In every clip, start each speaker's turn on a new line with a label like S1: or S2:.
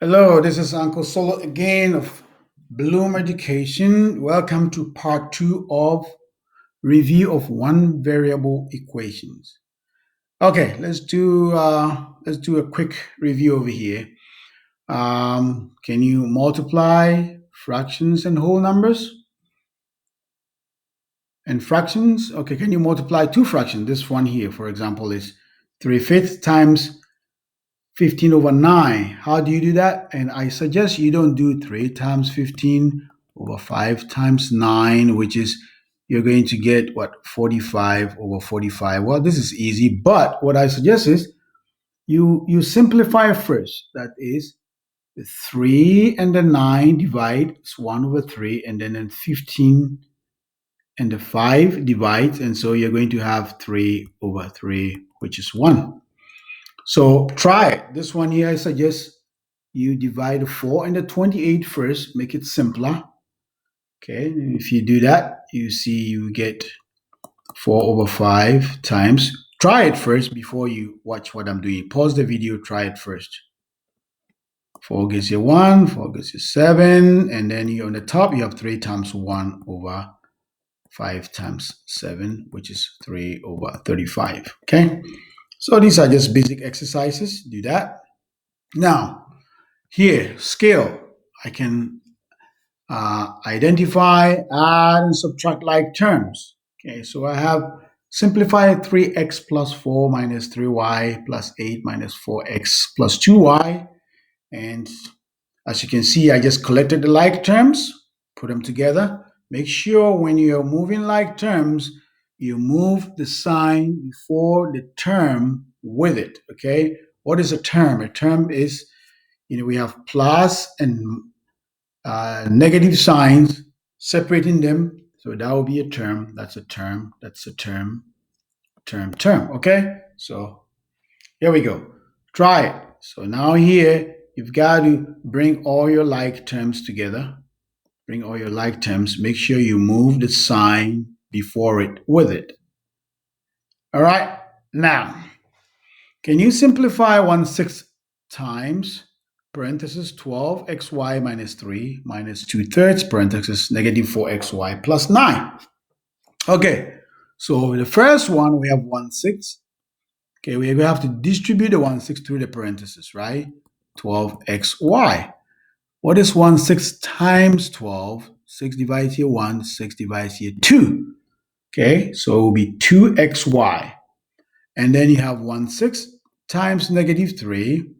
S1: Hello, this is Uncle Solo again of Bloom Education. Welcome to part two of review of one variable equations. Okay, let's do a quick review over here. Can you multiply fractions and whole numbers and fractions? Okay, can you multiply two fractions? This one here, for example, is 3/5 times 15 over 9. How do you do that? And I suggest you don't do 3 times 15 over 5 times 9, which is you're going to get what 45 over 45. Well, this is easy, but what I suggest is you simplify first. That is the 3 and the 9 divide, it's 1 over 3, and then 15 and the 5 divides, and so you're going to have 3 over 3, which is 1. So try it. This one here, I suggest you divide the 4 and the 28 first, make it simpler. Okay, and if you do that, you see you get 4 over 5 times. Try it first before you watch what I'm doing. Pause the video, try it first. 4 gives you 1, 4 gives you 7, and then you on the top, you have 3 times 1 over 5 times 7, which is 3 over 35. Okay, so these are just basic exercises. Do that. Now, here, scale. I can identify, add, and subtract like terms. Okay, so I have simplified 3x plus 4 minus 3y plus 8 minus 4x plus 2y. And as you can see, I just collected the like terms, put them together. Make sure when you're moving like terms, you move the sign before the term with it. Okay, what is a term? A term is, we have plus and negative signs separating them. So that will be a term. That's a term. That's a term. Term. Okay. So here we go. Try it. So now here you've got to bring all your like terms together. Bring all your like terms. Make sure you move the sign before it with it. All right. Now, can you simplify 1/6 times parenthesis 12xy minus 3 minus 2/3 parenthesis negative 4xy plus 9? Okay, so the first one we have 1/6. Okay, we're going to have to distribute the 1/6 through the parenthesis, right? 12xy. What is 1/6 times 12? 6 divides here 1, 6 divides here 2. Okay, so it will be 2xy. And then you have 1/6 times negative 3.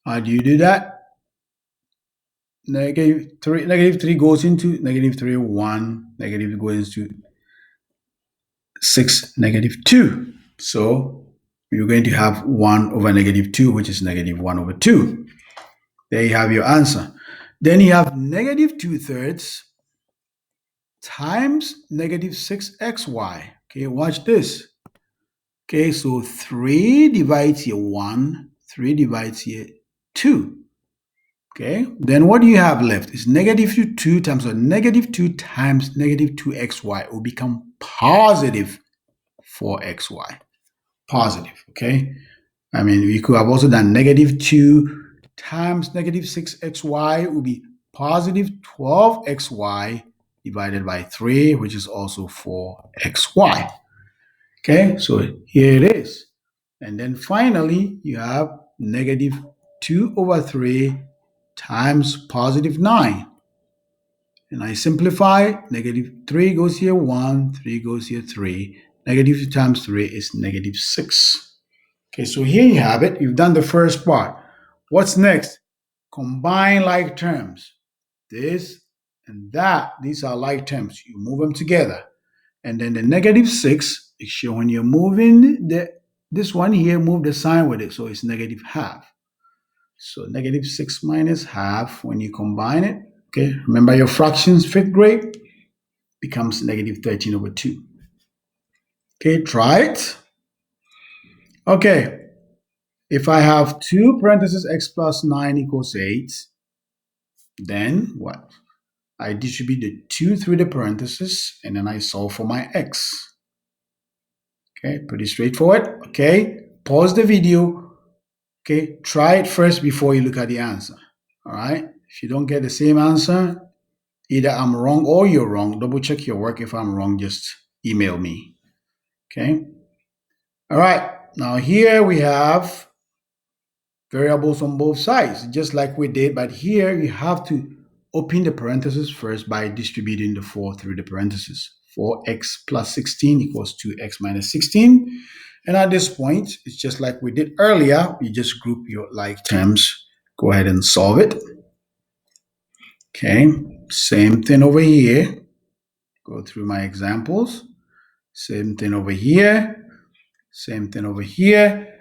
S1: How do you do that? Negative 3 goes into negative 3, 1. Negative goes into 6, negative 2. So you're going to have 1 over negative 2, which is negative 1 over 2. There you have your answer. Then you have negative 2/3 times negative 6xy. Okay, watch this. Okay, so 3 divides here 1, 3 divides here 2. Okay, then what do you have left? Is negative 2 times, so negative 2 times negative 2xy will become positive 4xy. Positive, okay? I mean, we could have also done negative 2 times negative 6xy will be positive 12xy divided by 3, which is also 4xy. Okay, so here it is. And then finally, you have negative 2 over 3 times positive 9. And I simplify, negative 3 goes here 1, 3 goes here 3. Negative 2 times 3 is negative 6. Okay, so here you have it. You've done the first part. What's next? Combine like terms. This and that, these are like terms. You move them together. And then the negative 6 is shown when you're moving this one here, move the sign with it. So it's negative half. So negative 6 minus half, when you combine it, okay, remember your fractions, 5th grade, becomes negative 13 over 2. Okay, try it. Okay, if I have 2 parentheses x plus 9 equals 8, then what? I distribute the 2 through the parentheses, and then I solve for my x. Okay, pretty straightforward. Okay, pause the video, Okay, try it first before you look at the answer. All right. If you don't get the same answer, either I'm wrong or you're wrong. Double check your work. If I'm wrong, just email me. Okay. All right. Now here we have variables on both sides, just like we did. But here you have to open the parentheses first by distributing the 4 through the parentheses. 4x plus 16 equals 2x minus 16. And at this point, it's just like we did earlier. You just group your like terms. Go ahead and solve it. Okay, same thing over here. Go through my examples. Same thing over here. Same thing over here.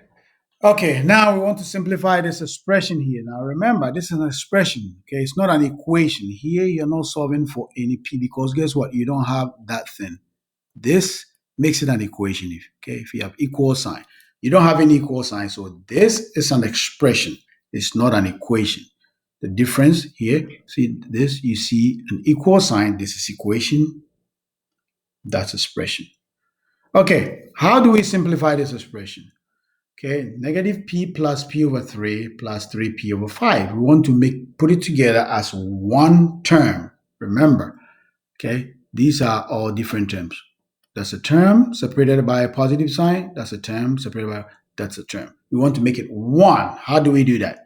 S1: Okay, now we want to simplify this expression here. Now remember, this is an expression, okay? It's not an equation. Here, you're not solving for any p because guess what? You don't have that thing. This makes it an equation, okay? If you have equal sign. You don't have any equal sign, so this is an expression. It's not an equation. The difference here, see this, you see an equal sign. This is equation. That's expression. Okay, how do we simplify this expression? Okay, negative p plus p over 3 plus 3p over 5. We want to put it together as one term. Remember, okay, these are all different terms. That's a term separated by a positive sign. That's a term separated by, that's a term. We want to make it one. How do we do that?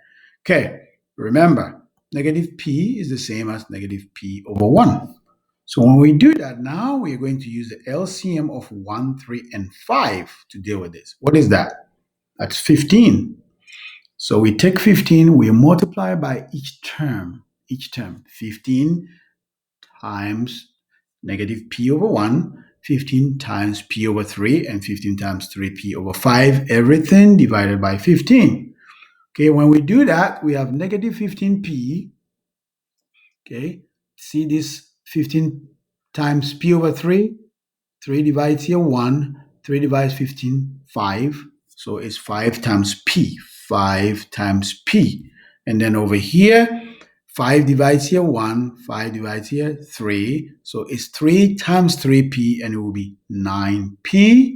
S1: Okay, remember, negative p is the same as negative p over 1. So when we do that, now we are going to use the LCM of 1, 3, and 5 to deal with this. What is that? That's 15. So we take 15, we multiply by each term. 15 times negative p over 1, 15 times p over 3, and 15 times 3p over 5, everything divided by 15. Okay, when we do that, we have negative 15p. Okay, see this 15 times p over 3? 3 divides here 1, 3 divides 15, 5. So it's 5 times p, 5 times p. And then over here, 5 divides here 1, 5 divides here 3. So it's 3 times 3p, and it will be 9p.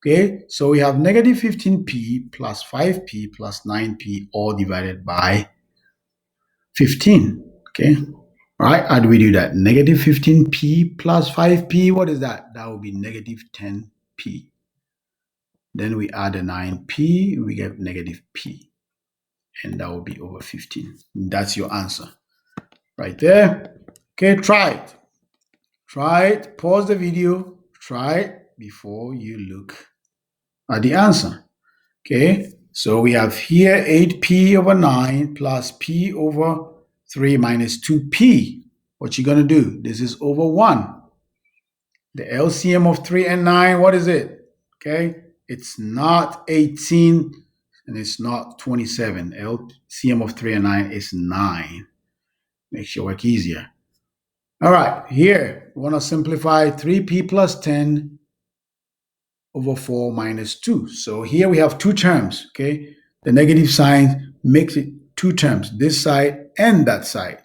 S1: Okay, so we have negative 15p plus 5p plus 9p all divided by 15. Okay, all right, how do we do that? Negative 15p plus 5p, what is that? That will be negative 10p. Then we add a 9p, we get negative p. And that will be over 15. That's your answer right there. Okay, try it. Try it. Pause the video. Try it before you look at the answer. Okay, so we have here 8p over 9 plus p over 3 minus 2p. What you going to do? This is over 1. The LCM of 3 and 9, what is it? Okay, it's not 18 and it's not 27. LCM of 3 and 9 is 9. Makes your work easier. All right, here we want to simplify 3p plus 10 over 4 minus 2. So here we have two terms, okay? The negative sign makes it two terms, this side and that side.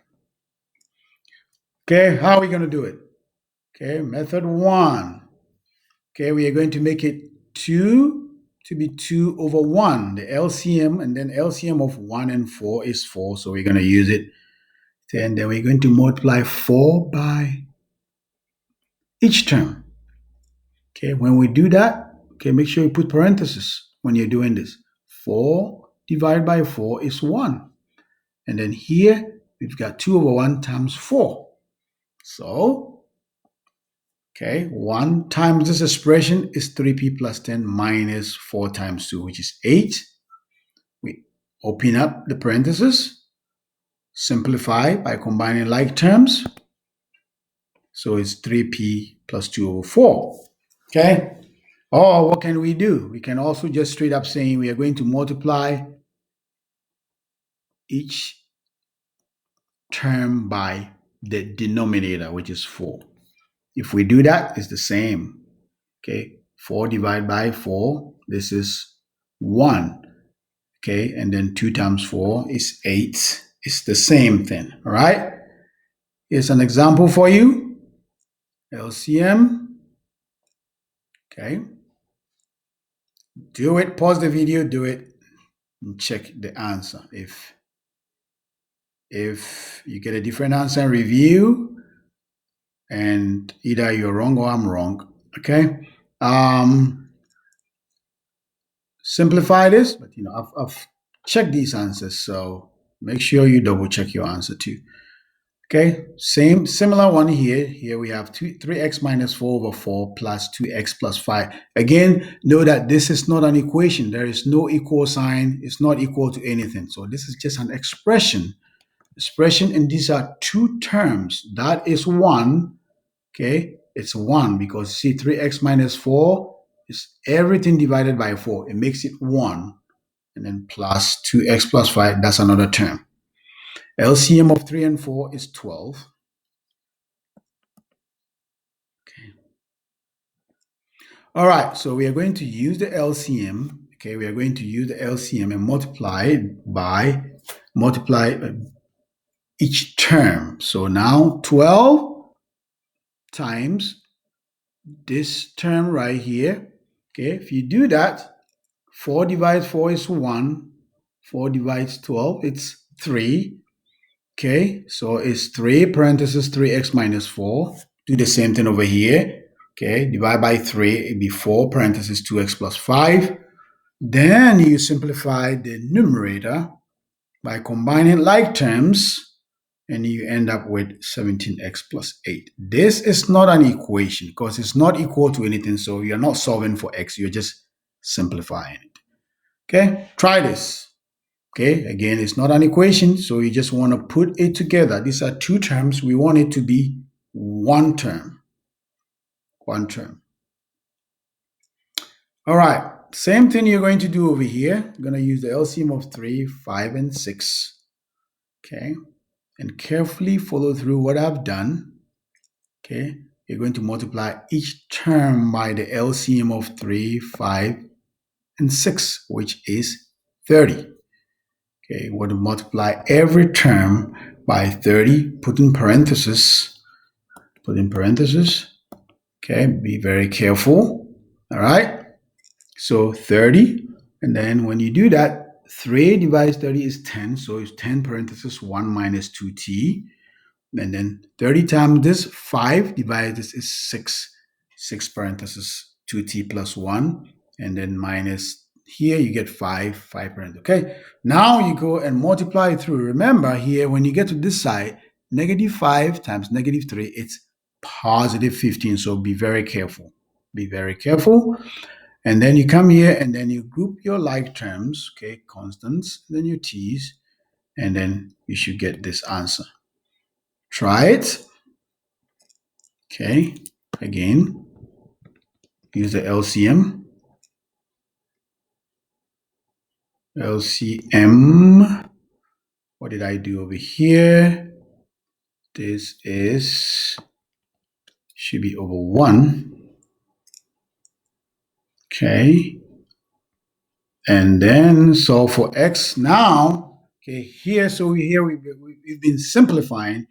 S1: Okay, how are we going to do it? Okay, method 1. Okay, we are going to make it 2 to be 2 over 1. The LCM, and then LCM of 1 and 4 is 4, so we're going to use it. And then we're going to multiply 4 by each term. Okay, when we do that, okay, make sure you put parentheses when you're doing this. 4 divided by 4 is 1. And then here, we've got 2 over 1 times 4. So, okay, 1 times this expression is 3p plus 10 minus 4 times 2, which is 8. We open up the parentheses, simplify by combining like terms. So it's 3p plus 2 over 4. Okay? Or what can we do? We can also just straight up saying we are going to multiply each term by the denominator, which is 4. If we do that, it's the same. Okay? 4 divided by 4, this is 1. Okay? And then 2 times 4 is 8. It's the same thing. All right? Here's an example for you. LCM. Okay. Do it. Pause the video. Do it. and check the answer. If you get a different answer, review, and either you're wrong or I'm wrong. Okay. Simplify this, but I've checked these answers, so make sure you double check your answer too. Okay, similar one here. Here we have 3x minus 4 over 4 plus 2x plus 5. Again, know that this is not an equation. There is no equal sign. It's not equal to anything. So this is just an expression. And these are two terms. That is 1. Okay, it's 1 because see 3x minus 4 is everything divided by 4. It makes it 1. And then plus 2x plus 5, that's another term. LCM of 3 and 4 is 12. All right, so we are going to use the LCM. Okay, we are going to use the LCM and multiply each term. So now 12 times this term right here. Okay, if you do that, 4 divides 4 is 1. 4 divides 12, it's 3. Okay, so it's 3 parentheses 3x minus 4. Do the same thing over here. Okay, divide by 3, it'd be 4 parentheses 2x plus 5. Then you simplify the numerator by combining like terms, and you end up with 17x plus 8. This is not an equation because it's not equal to anything, so you're not solving for x, you're just simplifying it. Okay, try this. Okay, again, it's not an equation, so you just want to put it together. These are two terms. We want it to be one term. One term. All right, same thing you're going to do over here. I'm going to use the LCM of 3, 5, and 6. Okay, and carefully follow through what I've done. Okay, you're going to multiply each term by the LCM of 3, 5, and 6, which is 30. Okay, we're going to multiply every term by 30, put in parentheses. Okay, be very careful. All right, so 30, and then when you do that, 3 divides 30 is 10, so it's 10 parentheses 1 minus 2t. And then 30 times this, 5 divided this is 6. 6 parentheses 2t plus 1. And then minus here, you get 5 parentheses. Okay, now you go and multiply through. Remember here, when you get to this side, negative 5 times negative 3, it's positive 15. So be very careful. Be very careful. And then you come here and then you group your like terms, okay, constants, then your t's, and then you should get this answer. Try it. Okay, again, use the LCM. LCM, what did I do over here? This should be over 1. Okay, and then solve for x. Now, okay, here, so here we've been simplifying.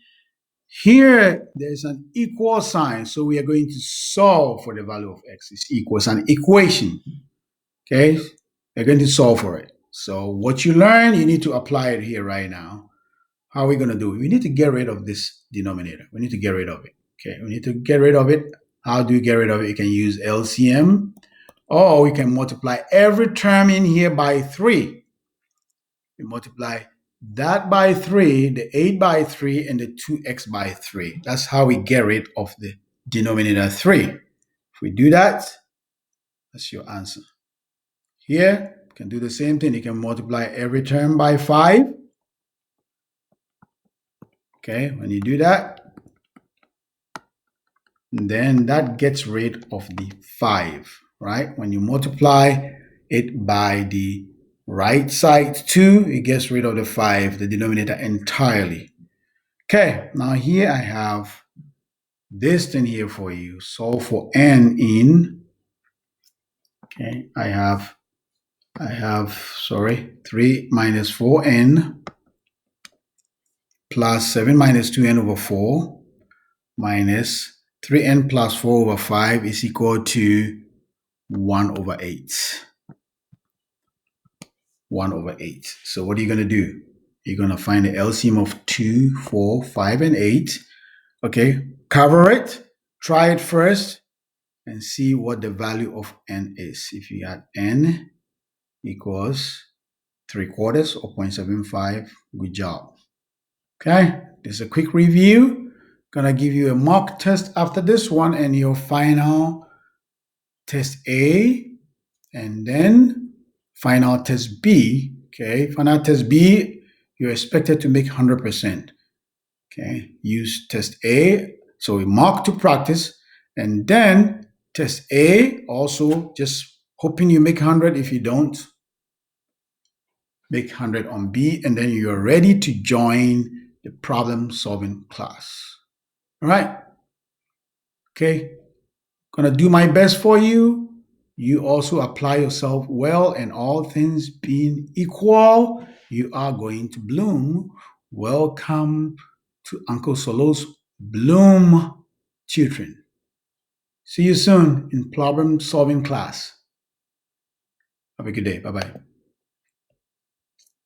S1: Here, there's an equal sign, so we are going to solve for the value of x is equals an equation. Okay, we're going to solve for it. So what you learn, you need to apply it here right now. How are we going to do it? We need to get rid of this denominator. We need to get rid of it. Okay, we need to get rid of it. How do you get rid of it? You can use LCM, or we can multiply every term in here by 3. We multiply that by 3, the 8 by 3, and the 2x by 3. That's how we get rid of the denominator 3. If we do that, that's your answer. Here, you can do the same thing. You can multiply every term by 5. Okay, when you do that, then that gets rid of the 5, right? When you multiply it by the right side 2, it gets rid of the 5, the denominator entirely. Okay, now here I have this thing here for you. Solve for n in, okay, I have 3 minus 4n plus 7 minus 2n over 4 minus 3n plus 4 over 5 is equal to 1 over 8. 1 over 8. So what are you going to do? You're going to find the LCM of 2, 4, 5, and 8. Okay, cover it, try it first, and see what the value of n is. If you had n equals 3/4 or 0.75, good job. Okay, this is a quick review. Gonna give you a mock test after this one and your final test A, and then final test B. Okay, final test B, you're expected to make 100%. Okay, use test A, so we mark to practice, and then test A, also just hoping you make 100. If you don't, make 100 on B, and then you're ready to join the problem solving class. All right, okay, gonna do my best for you. You also apply yourself well, and all things being equal, you are going to bloom. Welcome to Uncle Solo's Bloom Tutoring. See you soon in problem solving class. Have a good day. Bye bye.